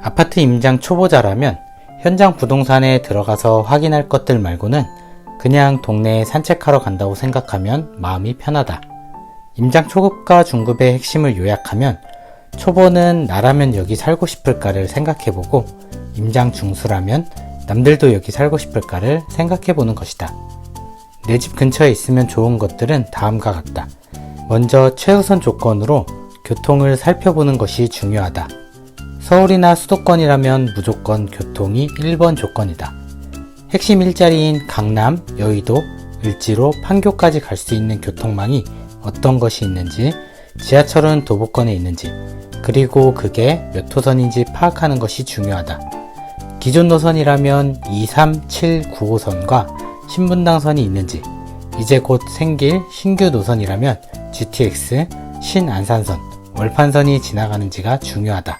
아파트 임장 초보자라면 현장 부동산에 들어가서 확인할 것들 말고는 그냥 동네에 산책하러 간다고 생각하면 마음이 편하다. 임장 초급과 중급의 핵심을 요약하면 초보는 나라면 여기 살고 싶을까를 생각해보고 임장 중수라면 남들도 여기 살고 싶을까를 생각해보는 것이다. 내 집 근처에 있으면 좋은 것들은 다음과 같다. 먼저 최우선 조건으로 교통을 살펴보는 것이 중요하다. 서울이나 수도권이라면 무조건 교통이 1번 조건이다. 핵심 일자리인 강남, 여의도, 을지로, 판교까지 갈 수 있는 교통망이 어떤 것이 있는지, 지하철은 도보권에 있는지, 그리고 그게 몇 호선인지 파악하는 것이 중요하다. 기존 노선이라면 2, 3, 7, 9호선과 신분당선이 있는지, 이제 곧 생길 신규 노선이라면 GTX, 신안산선, 월판선이 지나가는지가 중요하다.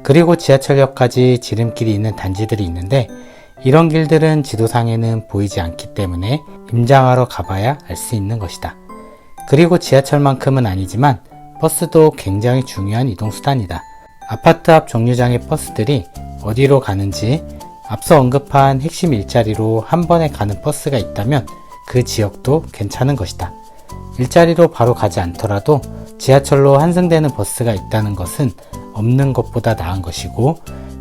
그리고 지하철역까지 지름길이 있는 단지들이 있는데 이런 길들은 지도상에는 보이지 않기 때문에 임장하러 가봐야 알 수 있는 것이다. 그리고 지하철만큼은 아니지만 버스도 굉장히 중요한 이동수단이다. 아파트 앞 정류장의 버스들이 어디로 가는지, 앞서 언급한 핵심 일자리로 한 번에 가는 버스가 있다면 그 지역도 괜찮은 것이다. 일자리로 바로 가지 않더라도 지하철로 환승되는 버스가 있다는 것은 없는 것보다 나은 것이고,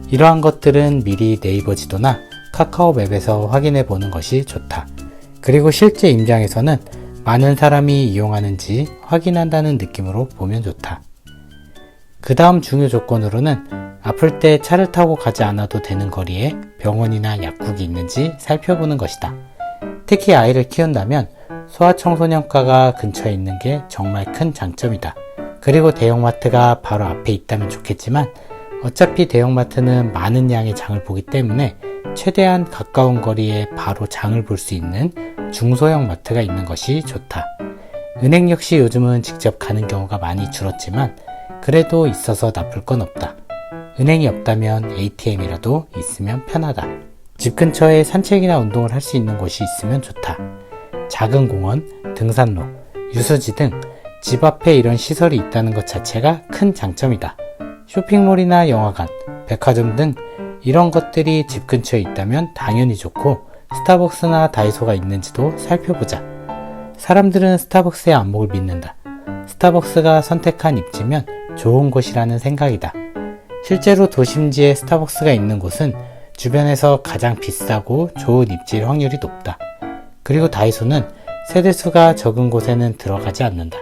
이러한 것들은 미리 네이버 지도나 카카오 맵에서 확인해 보는 것이 좋다. 그리고 실제 임장에서는 많은 사람이 이용하는지 확인한다는 느낌으로 보면 좋다. 그 다음 중요 조건으로는 아플 때 차를 타고 가지 않아도 되는 거리에 병원이나 약국이 있는지 살펴보는 것이다. 특히 아이를 키운다면 소아청소년과가 근처에 있는 게 정말 큰 장점이다. 그리고 대형마트가 바로 앞에 있다면 좋겠지만 어차피 대형마트는 많은 양의 장을 보기 때문에 최대한 가까운 거리에 바로 장을 볼 수 있는 중소형 마트가 있는 것이 좋다. 은행 역시 요즘은 직접 가는 경우가 많이 줄었지만 그래도 있어서 나쁠 건 없다. 은행이 없다면 ATM이라도 있으면 편하다. 집 근처에 산책이나 운동을 할 수 있는 곳이 있으면 좋다. 작은 공원, 등산로, 유수지 등 집 앞에 이런 시설이 있다는 것 자체가 큰 장점이다. 쇼핑몰이나 영화관, 백화점 등 이런 것들이 집 근처에 있다면 당연히 좋고, 스타벅스나 다이소가 있는지도 살펴보자. 사람들은 스타벅스의 안목을 믿는다. 스타벅스가 선택한 입지면 좋은 곳이라는 생각이다. 실제로 도심지에 스타벅스가 있는 곳은 주변에서 가장 비싸고 좋은 입지일 확률이 높다. 그리고 다이소는 세대수가 적은 곳에는 들어가지 않는다.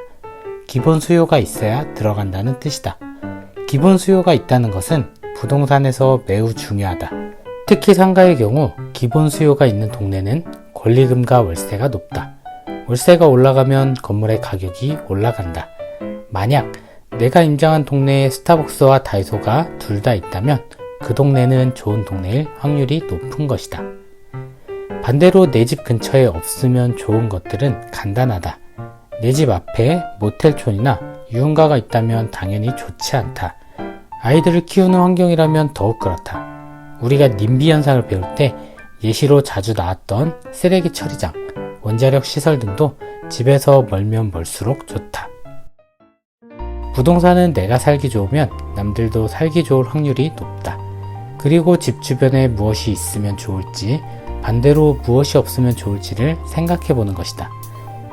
기본 수요가 있어야 들어간다는 뜻이다. 기본 수요가 있다는 것은 부동산에서 매우 중요하다. 특히 상가의 경우 기본 수요가 있는 동네는 권리금과 월세가 높다. 월세가 올라가면 건물의 가격이 올라간다. 만약 내가 임장한 동네에 스타벅스와 다이소가 둘 다 있다면 그 동네는 좋은 동네일 확률이 높은 것이다. 반대로 내 집 근처에 없으면 좋은 것들은 간단하다. 내 집 앞에 모텔촌이나 유흥가가 있다면 당연히 좋지 않다. 아이들을 키우는 환경이라면 더욱 그렇다. 우리가 님비 현상을 배울 때 예시로 자주 나왔던 쓰레기 처리장, 원자력 시설 등도 집에서 멀면 멀수록 좋다. 부동산은 내가 살기 좋으면 남들도 살기 좋을 확률이 높다. 그리고 집 주변에 무엇이 있으면 좋을지, 반대로 무엇이 없으면 좋을지를 생각해 보는 것이다.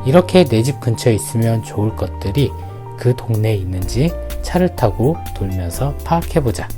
이렇게 내 집 근처에 있으면 좋을 것들이 그 동네에 있는지 차를 타고 돌면서 파악해 보자.